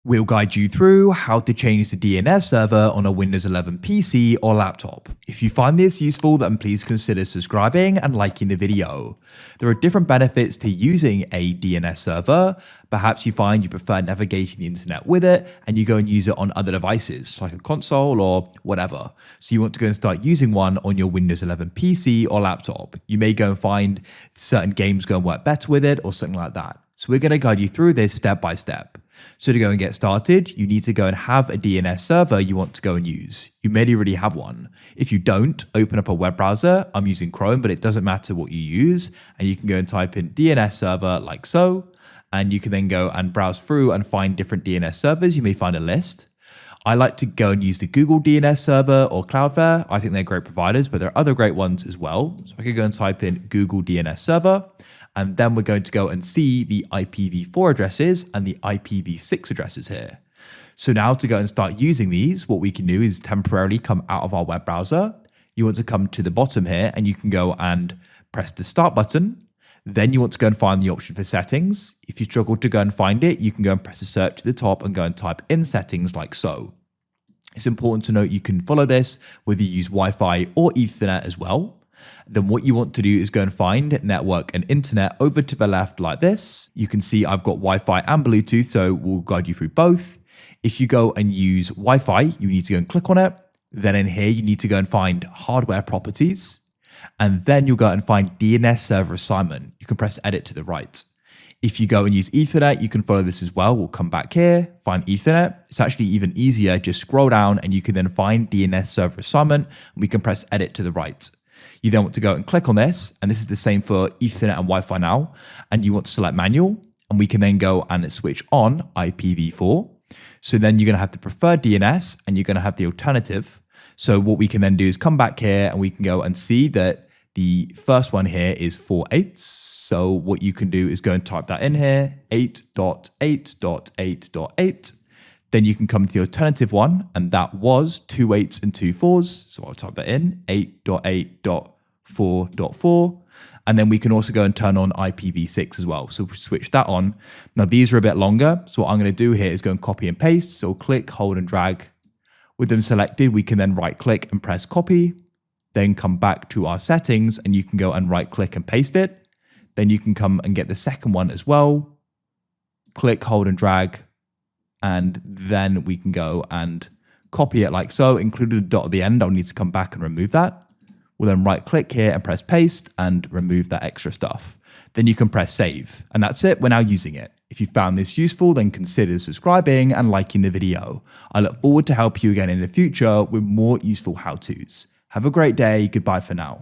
We'll guide you through how to change the DNS server on a Windows 11 PC or laptop. If you find this useful, then please consider subscribing and liking the video. There are different benefits to using a DNS server. Perhaps you find you prefer navigating the internet with it and you go and use it on other devices like a console or whatever. So you want to go and start using one on your Windows 11 PC or laptop. You may go and find certain games go and work better with it or something like that. So we're going to guide you through this step by step. So to go and get started, you need to go and have a DNS server you want to go and use. You may already have one. If you don't, open up a web browser. I'm using Chrome, but it doesn't matter what you use. And you can go and type in DNS server like so. And you can then go and browse through and find different DNS servers. You may find a list. I like to go and use the Google DNS server or Cloudflare. I think they're great providers, but there are other great ones as well. So I could go and type in Google DNS server. And then we're going to go and see the IPv4 addresses and the IPv6 addresses here. So now to go and start using these, what we can do is temporarily come out of our web browser. You want to come to the bottom here and you can go and press the start button. Then you want to go and find the option for settings. If you struggle to go and find it, you can go and press the search at the top and go and type in settings like so. It's important to note you can follow this whether you use Wi-Fi or Ethernet as well. Then what you want to do is go and find network and internet over to the left like this. You can see I've got Wi-Fi and Bluetooth, so we'll guide you through both. If you go and use Wi-Fi, you need to go and click on it. Then in here, you need to go and find hardware properties. And then you'll go and find DNS server assignment. You can press edit to the right. If you go and use Ethernet, you can follow this as well. We'll come back here, find Ethernet. It's actually even easier. Just scroll down and you can then find DNS server assignment. And we can press edit to the right. You then want to go and click on this, and this is the same for Ethernet and Wi-Fi now, and you want to select manual, and we can then go and switch on IPv4. So then you're going to have the preferred DNS, and you're going to have the alternative. So what we can then do is come back here, and we can go and see that the first one here is 4.8. So what you can do is go and type that in here, 8.8.8.8. Then you can come to the alternative one, and that was 2 8s and 2 4s. So I'll type that in, 8.8.4.4. And then we can also go and turn on IPv6 as well. So switch that on. Now these are a bit longer. So what I'm going to do here is go and copy and paste. So click, hold and drag. With them selected, we can then right click and press copy. Then come back to our settings and you can go and right click and paste it. Then you can come and get the second one as well. Click, hold and drag. And then we can go and copy it like so, included a dot at the end. I'll need to come back and remove that. We'll then right click here and press paste and remove that extra stuff. Then you can press save and that's it. We're now using it. If you found this useful, then consider subscribing and liking the video. I look forward to help you again in the future with more useful how-tos. Have a great day. Goodbye for now.